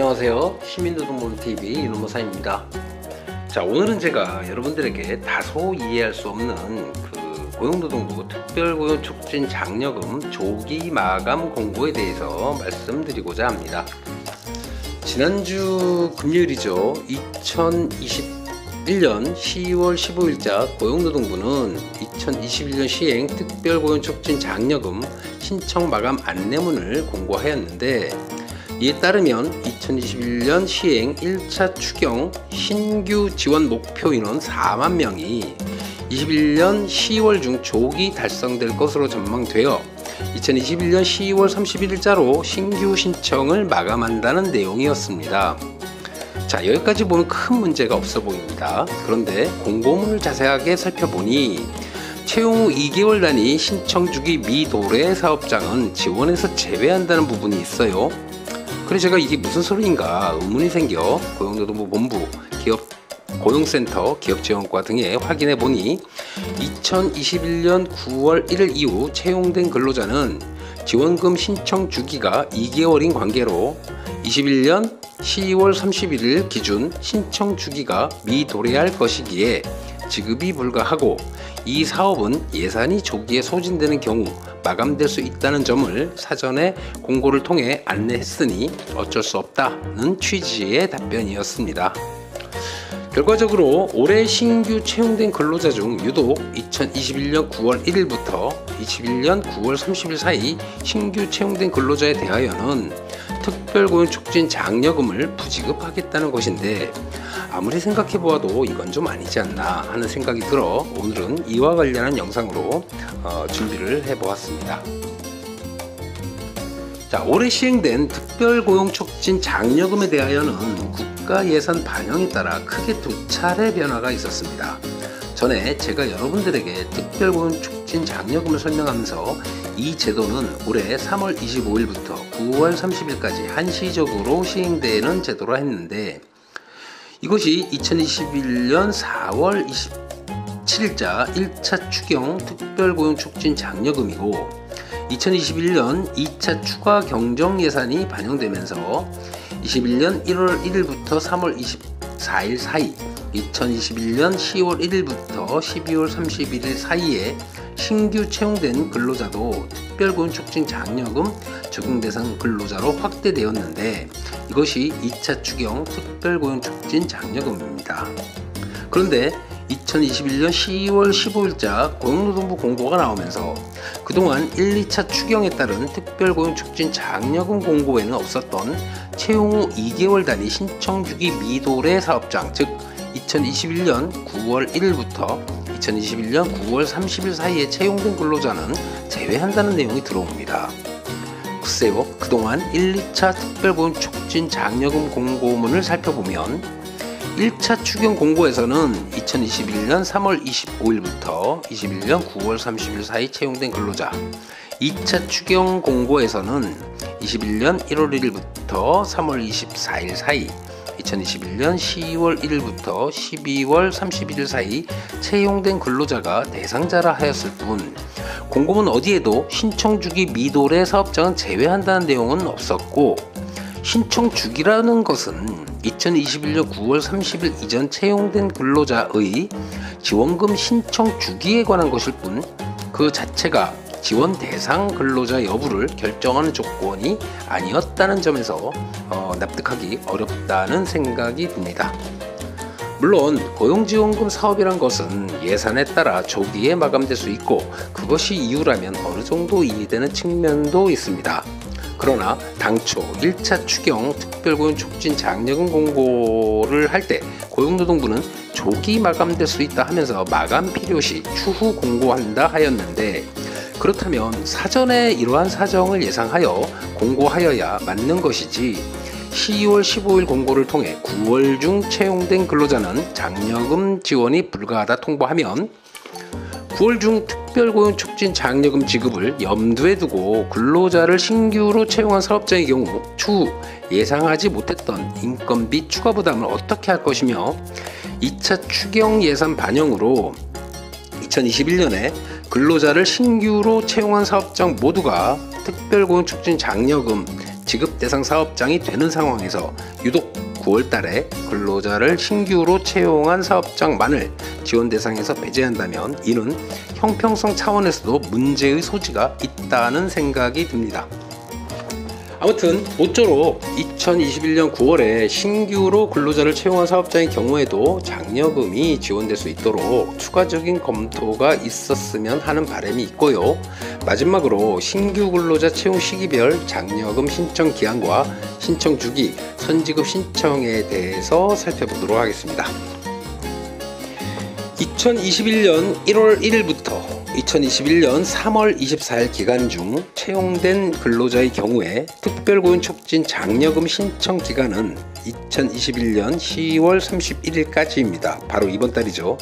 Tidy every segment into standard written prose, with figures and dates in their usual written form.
안녕하세요. 시민노동본TV 윤호모사입니다. 자, 오늘은 제가 여러분들에게 다소 이해할 수 없는 고용노동부 특별고용촉진 장려금 조기 마감 공고에 대해서 말씀드리고자 합니다. 지난주 금요일이죠. 2021년 12월 15일자 고용노동부는 2021년 시행 특별고용촉진 장려금 신청 마감 안내문을 공고하였는데, 이에 따르면 2021년 시행 1차 추경 신규 지원 목표 인원 4만 명이 21년 10월 중 조기 달성될 것으로 전망되어 2021년 10월 31일자로 신규 신청을 마감한다는 내용이었습니다. 자, 여기까지 보면 큰 문제가 없어 보입니다. 그런데 공고문을 자세하게 살펴보니 채용 후 2개월 단위 신청 주기 미도래 사업장은 지원에서 제외한다는 부분이 있어요. 그래서 제가 이게 무슨 소리인가 의문이 생겨 고용노동부 본부 고용센터 기업지원과 등에 확인해 보니 2021년 9월 1일 이후 채용된 근로자는 지원금 신청 주기가 2개월인 관계로 21년 10월 31일 기준 신청 주기가 미도래할 것이기에 지급이 불가하고, 이 사업은 예산이 조기에 소진되는 경우 마감될 수 있다는 점을 사전에 공고를 통해 안내했으니 어쩔 수 없다는 취지의 답변이었습니다. 결과적으로 올해 신규 채용된 근로자 중 유독 2021년 9월 1일부터 21년 9월 30일 사이 신규 채용된 근로자에 대하여는 특별고용촉진 장려금을 부지급하겠다는 것인데, 아무리 생각해보아도 이건 좀 아니지 않나 하는 생각이 들어 오늘은 이와 관련한 영상으로 준비를 해보았습니다. 자, 올해 시행된 특별고용촉진 장려금에 대하여는 국가 예산 반영에 따라 크게 두 차례 변화가 있었습니다. 전에 제가 여러분들에게 특별고용촉진 장려금을 설명하면서 이 제도는 올해 3월 25일부터 9월 30일까지 한시적으로 시행되는 제도라 했는데, 이것이 2021년 4월 27일자 1차 추경 특별고용촉진 장려금이고, 2021년 2차 추가 경정 예산이 반영되면서 21년 1월 1일부터 3월 24일 사이, 2021년 10월 1일부터 12월 31일 사이에 신규 채용된 근로자도 특별고용촉진 장려금 적용 대상 근로자로 확대되었는데, 이것이 2차 추경 특별고용촉진 장려금입니다. 그런데 2021년 10월 15일자 고용노동부 공고가 나오면서 그동안 1, 2차 추경에 따른 특별고용촉진 장려금 공고에는 없었던 채용 후 2개월 단위 신청 주기 미도래 사업장, 즉 2021년 9월 1일부터 2021년 9월 30일 사이에 채용된 근로자는 제외한다는 내용이 들어옵니다. 글쎄요, 그동안 1, 2차 특별고용촉진 장려금 공고문을 살펴보면 1차 추경 공고에서는 2021년 3월 25일부터 21년 9월 30일 사이 채용된 근로자, 2차 추경 공고에서는 21년 1월 1일부터 3월 24일 사이, 2021년 10월 1일부터 12월 31일 사이 채용된 근로자가 대상자라 하였을 뿐, 공고문 어디에도 신청 주기 미도래 사업장은 제외한다는 내용은 없었고, 신청 주기라는 것은 2021년 9월 30일 이전 채용된 근로자의 지원금 신청 주기에 관한 것일 뿐, 그 자체가 지원 대상 근로자 여부를 결정하는 조건이 아니었다는 점에서 납득하기 어렵다는 생각이 듭니다. 물론 고용지원금 사업이란 것은 예산에 따라 조기에 마감될 수 있고, 그것이 이유라면 어느 정도 이해되는 측면도 있습니다. 그러나 당초 1차 추경 특별고용촉진 장려금 공고를 할 때 고용노동부는 조기 마감될 수 있다 하면서 마감 필요시 추후 공고한다 하였는데, 그렇다면 사전에 이러한 사정을 예상하여 공고하여야 맞는 것이지, 10월 15일 공고를 통해 9월 중 채용된 근로자는 장려금 지원이 불가하다 통보하면 9월 중 특별고용촉진 장려금 지급을 염두에 두고 근로자를 신규로 채용한 사업장의 경우 추후 예상하지 못했던 인건비 추가 부담을 어떻게 할 것이며, 2차 추경 예산 반영으로 2021년에 근로자를 신규로 채용한 사업장 모두가 특별고용촉진 장려금 지급 대상 사업장이 되는 상황에서 유독 9월 달에 근로자를 신규로 채용한 사업장만을 지원 대상에서 배제한다면 이는 형평성 차원에서도 문제의 소지가 있다는 생각이 듭니다. 아무튼 모쪼록 2021년 9월에 신규로 근로자를 채용한 사업장의 경우에도 장려금이 지원될 수 있도록 추가적인 검토가 있었으면 하는 바람이 있고요. 마지막으로 신규 근로자 채용 시기별 장려금 신청 기한과 신청 주기, 선지급 신청에 대해서 살펴보도록 하겠습니다. 2021년 1월 1일부터 2021년 3월 24일 기간 중 채용된 근로자의 경우에 특별고용 촉진 장려금 신청 기간은 2021년 10월 31일까지입니다. 바로 이번 달이죠.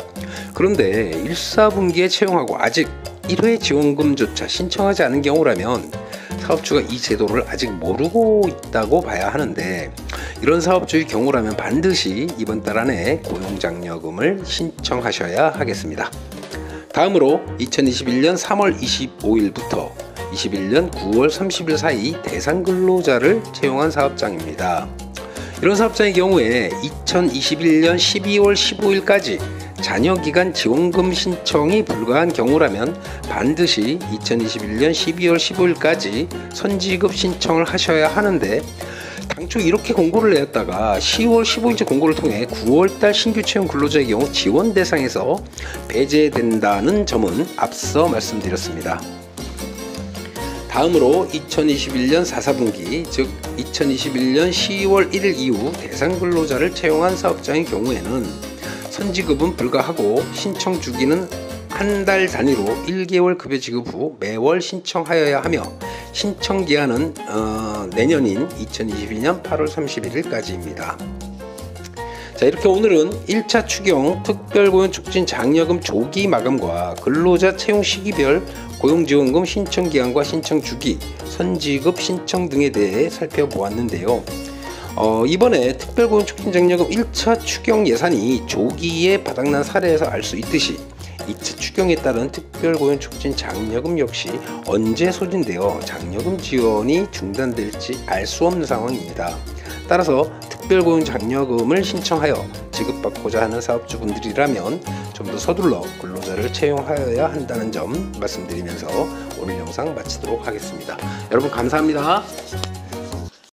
그런데 1, 4분기에 채용하고 아직 1회 지원금조차 신청하지 않은 경우라면 사업주가 이 제도를 아직 모르고 있다고 봐야 하는데, 이런 사업주의 경우라면 반드시 이번 달 안에 고용장려금을 신청하셔야 하겠습니다. 다음으로 2021년 3월 25일부터 21년 9월 30일 사이 대상 근로자를 채용한 사업장입니다. 이런 사업장의 경우에 2021년 12월 15일까지 잔여기간 지원금 신청이 불가한 경우라면 반드시 2021년 12월 15일까지 선지급 신청을 하셔야 하는데, 당초 이렇게 공고를 내었다가 10월 15일째 공고를 통해 9월달 신규 채용 근로자의 경우 지원 대상에서 배제된다는 점은 앞서 말씀드렸습니다. 다음으로 2021년 4, 4분기 즉 2021년 10월 1일 이후 대상 근로자를 채용한 사업장의 경우에는 선지급은 불가하고 신청 주기는 한 달 단위로 1개월 급여 지급 후 매월 신청하여야 하며 신청 기한은 내년인 2022년 8월 31일까지입니다. 자, 이렇게 오늘은 1차 추경 특별고용 촉진 장려금 조기 마감과 근로자 채용 시기별 고용지원금 신청 기한과 신청 주기, 선지급 신청 등에 대해 살펴보았는데요. 이번에 특별고용 촉진 장려금 1차 추경 예산이 조기에 바닥난 사례에서 알 수 있듯이 2차 추경에 따른 특별고용 촉진 장려금 역시 언제 소진되어 장려금 지원이 중단될지 알 수 없는 상황입니다. 따라서 특별고용 장려금을 신청하여 지급받고자 하는 사업주분들이라면 좀 더 서둘러 근로자를 채용하여야 한다는 점 말씀드리면서 오늘 영상 마치도록 하겠습니다. 여러분 감사합니다.